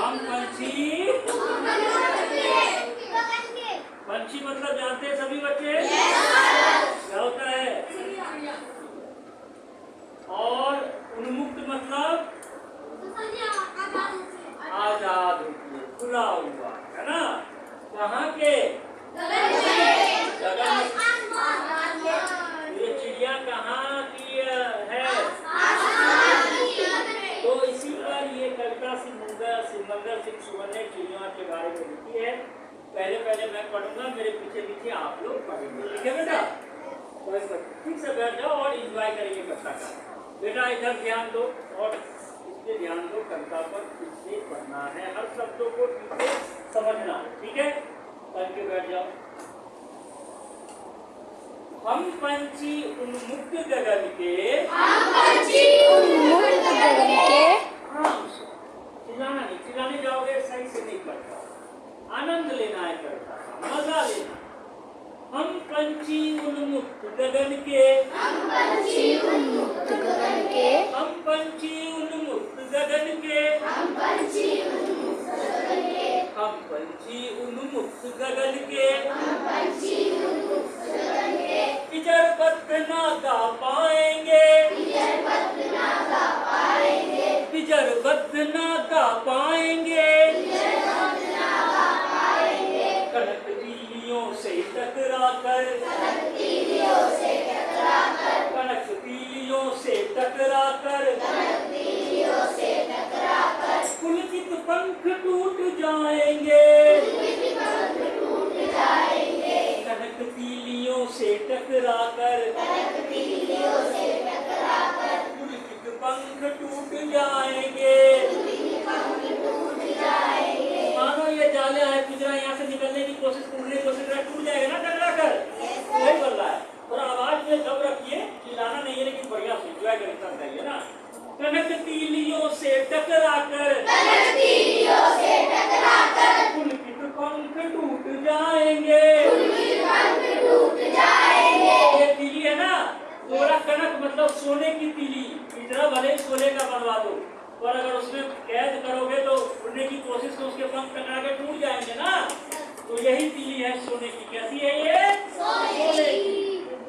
हम पंछी, पंछी मतलब जानते हैं सभी बच्चे क्या होता है? और उन्मुक्त मतलब आजाद होती है, खुला हुआ, है ना? कहाँ के? ये चिड़िया कहाँ की है? तो इसी पर ये कविता सिमंदर सिंह सुमन ने चिड़िया के बारे में लिखी है। पहले मैं पढ़ूंगा, मेरे पीछे पीछे आप लोग पढ़ेंगे, ठीक है बेटा? ठीक से बैठ जाओ और एंजॉय करेंगे कविता का। बेटा इधर ध्यान दो और इससे ध्यान दो, कविता पर किससे पढ़ना है, हर शब्दों को ठीक से समझना, ठीक है? करके बैठ जाओ। हम पंछी उन्मुक्त गगन के, चिल्लाना नहीं, चिल्लाने जाओगे सही से नहीं पढ़ता। आनंद लेना है कविता का, मजा लेना। हम पंछी उन्मुक्त गगन के, हम पंछी उन्मुक्त गगन के, हम पंछी उन्मुक्त गगन के, हम पंछी उन्मुक्त गगन के, हम पंछी उन्मुक्त गगन के, हम पंछी उन्मुक्त गगन के, पिजर पत्र ना गा पाएंगे, पिजर पत्र ना गा पाएंगे, पिजर पत्र ना गा पाएंगे, से टकरा कर, कनक तीलियों से टकरा कर, कनक तीलियों से टकरा कर, कनक तीलियों से टकरा कर, पुलकित पंख टूट जाएंगे, पुलकित पंख टूट जाएंगे, कनक तीलियों से टकरा कर, कनक तीलियों से टकरा कर, पुलकित पंख टूट जाएंगे, पुलकित पंख टूट जाएंगे। मानो ये जाले है, पिंजरा यहाँ से निकलने की कोशिश, उड़ने की कोशिश कर, टूट जाएगा ना टकरा कर, यही बोल रहा है। और आवाज में दब रखिए, चिल्लाना नहीं है, लेकिन बढ़िया से एंजॉय करना ना। कनक तीलियों से टकरा कर, कनक तीलियों से टकरा कर, पुलकित पंख टूट जाएंगे, पुलकित पंख टूट जाएंगे। ये तीली है ना, थोड़ा कनक मतलब सोने की तीली, इतना भले सोने का बनवा दो, और अगर उसमें कैद करोगे तो उड़ने की कोशिश तो उसके पंख टकरा के टूट जाएंगे ना। तो यही तीली है सोने की। कैसी है ये? सोने की।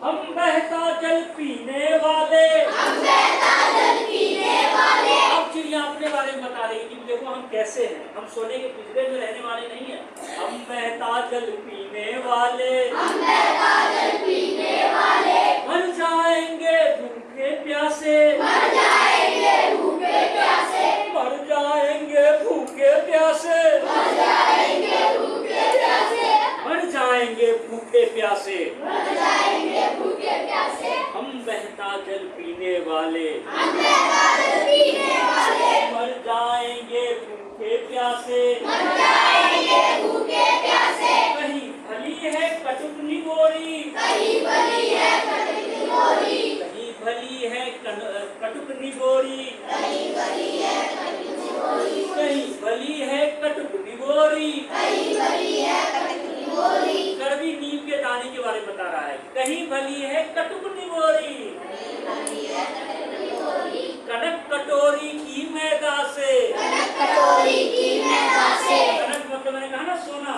हम बहता जल पीने वाले, हम बहता जल पीने वाले। अब चिड़िया अपने बारे में बता रही है कि देखो हम कैसे हैं, हम सोने के पिंजरे में रहने वाले नहीं हैं। हम बहता जल पीने वाले, हम बहता जल पीने वाले, मर जाएंगे भूखे प्यासे, मर जाएंगे भूखे प्यासे, मर जाएंगे भूखे प्यासे, मर जाएंगे भूखे प्यासे, मर जाएंगे भूखे प्यासे, मर जाएंगे भूखे प्यासे। हम बहता जल पीने वाले, हम बहता जल पीने वाले, मर जाएंगे भूखे प्यासे, मर जाएंगे भूखे प्यासे। कहीं भली है कटुक निगोरी, कहीं भली है कटुक निगोरी, कहीं भली है कटुक निगोरी, कहीं भली है कटुक निगोरी, कहीं भली है कटुक निगोरी, कहीं भली है कटुक निगोरी। कड़वी नीम के दाने के बारे में बता रहा है। कहीं भली है कटुक निगोरी, कहीं भली है कटुक निगोरी, कनक कटोरी की मैदा से, कनक कटोरी की मैदा से। कनक मतलब मैंने कहा ना सोना,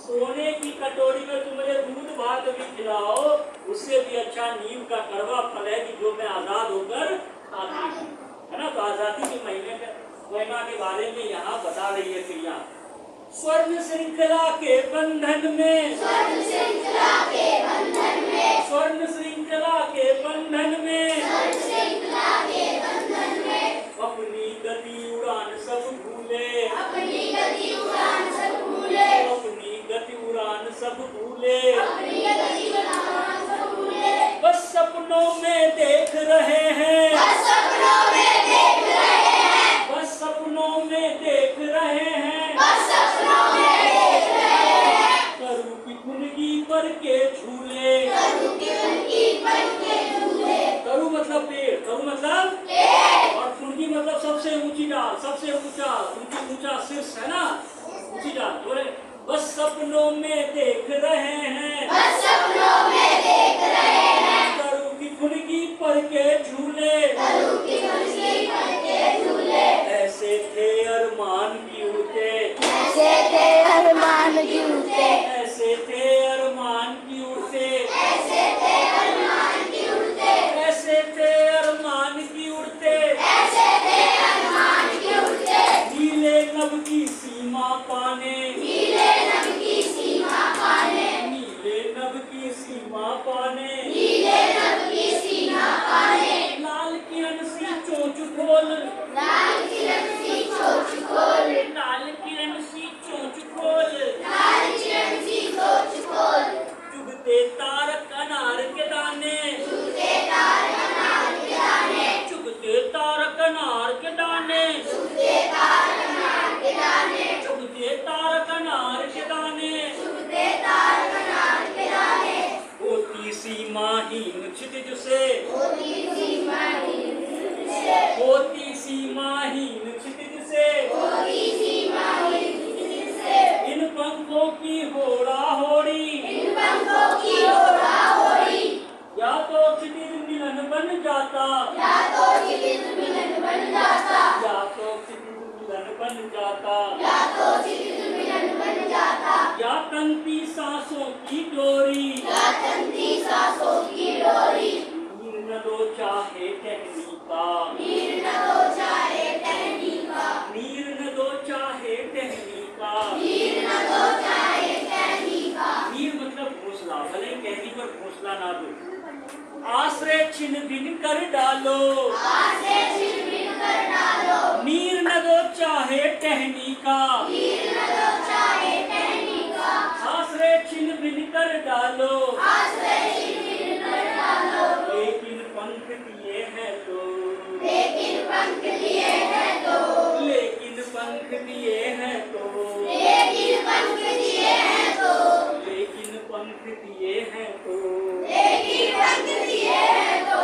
सोने की कटोरी में तुम मुझे दूध भात भी खिलाओ, उससे भी अच्छा नीम का कड़वा फल है कि जो मैं आजाद होकर खाती हूँ, है ना? तो आजादी के महिमा के बारे में यहाँ बता रही है चिड़िया। स्वर्ण श्रृंखला के बंधन में, स्वर्ण श्रृंखला के बंधन में, स्वर्ण श्रृंखला के बंधन में, स्वर्ण श्रृंखला के बंधन में, अपनी गति उड़ान सब भूले, अपनी गति उड़ान सब भूले, अपनी गति उड़ान सब भूले, अपनी गति उड़ान सब भूले। बस सपनों में देख रहे हैं, बस सपनों में देख रहे हैं, बस सपनों में देख रहे हैं, बस सपनों में देख रहे हैं। करू की कुंडली पर के झूले, करू की कुंडली पर के झूले। करू मतलब पेड़, करू मतलब पेड़, और कुंडली मतलब सबसे ऊंची डाल, सबसे ऊंचा शीर्ष है ना, ऊंची डाल। बोले बस सपनों में देख रहे हैं, बस सपनों में देख रहे हैं। करू की कुंडली पर के झूले, करू की कुंडली पर के झूले। ऐसे थे अरमान की उठे, की उड़ते, ऐसे थे अरमान की उड़ते, ऐसे थे अरमान की उड़ते, ऐसे थे अरमान की उड़ते, ऐसे थे अरमान की उड़ते, नीले नभ की सीमा पाने, नीले नभ की सीमा पाने, नीले नभ की सीमा पाने, नीले नभ की सीमा पाने, लाल किरण सी चोंच खोल, लाल किरण सी चोंच खोल, लाल किरण सी चोंच खोल, लाल किरण सी चोंच खोल, चुभते तारक अनार के दाने, चुभते तारक अनार के दाने, चुभते तारक अनार के दाने, चुभते तारक अनार के दाने, चुभते तारक अनार के दाने, चुभते तारक अनार के दाने, होती सीमाहीन क्षितिज से, होती सीमाहीन से, होती सीमाहीन क्षितिज से, होती सीमाहीन से, इन पंखों की होड़ा होड़ी, इन पंखों की होड़ा होड़ी, या तो क्षितिज मिलन बन जाता, या तो क्षितिज मिलन बन जाता, या तो क्षितिज मिलन बन जाता, या तो क्षितिज मिलन बन जाता, या तंती सांसों की डोरी, या तंती सांसों की डोरी, नीर न दो चाहे टहनी का, नीर न दो चाहे टहनी का, नीर न दो चाहे टहनी का, नीर न दो चाहे टहनी का, नीर मतलब घोंसला, भले टहनी पर घोंसला ना दो, आश्रय छिन भिन कर डालो, आसे छिन कर डालो, नीर न दो चाहे टहनी का, नीर न दो चाहे टहनी का, आश्रय छिन भिन कर डालो, आश्रय छिन कर डालो, लेकिन पंख दिए हैं तो, लेकिन पंख दिए हैं तो, लेकिन पंख दिए हैं तो, लेकिन पंख दिए हैं तो, लेकिन पंख दिए हैं तो, लेकिन पंख दिए हैं तो,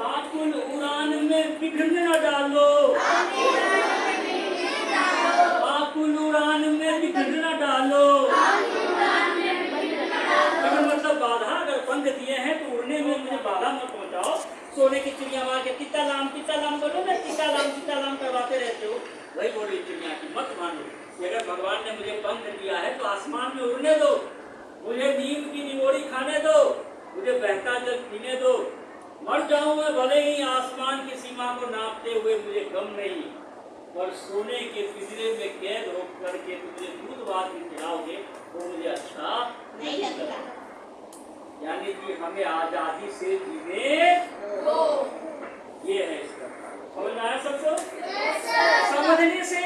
आकुल उड़ान में विघ्न न डालो, आकुल उड़ान में विघ्न न डालो, विघ्न मतलब बाधा, अगर पंख दिए हैं तो उड़ने में मुझे बाधा मत पहुंचाओ। सोने की चिड़िया मार के तिता लाम बोलो ना, तिता लाम करवाते रहते हो, वही बोल रही चिड़िया की मत मानो कि अगर भगवान ने मुझे पंख दिया है तो आसमान में उड़ने दो, मुझे नीम की निगोड़ी खाने दो, मुझे बहता जल पीने दो, मर जाऊं मैं भले ही आसमान की सीमा को नापते हुए, मुझे गम नहीं, पर सोने के पिंजरे में कैद होकर के मुझे दूध भात भी खिलाओगे तो मुझे अच्छा नहीं लगता। यानी कि हमें आजादी से जीने ये है इसका समझ में आया सबको? समझने से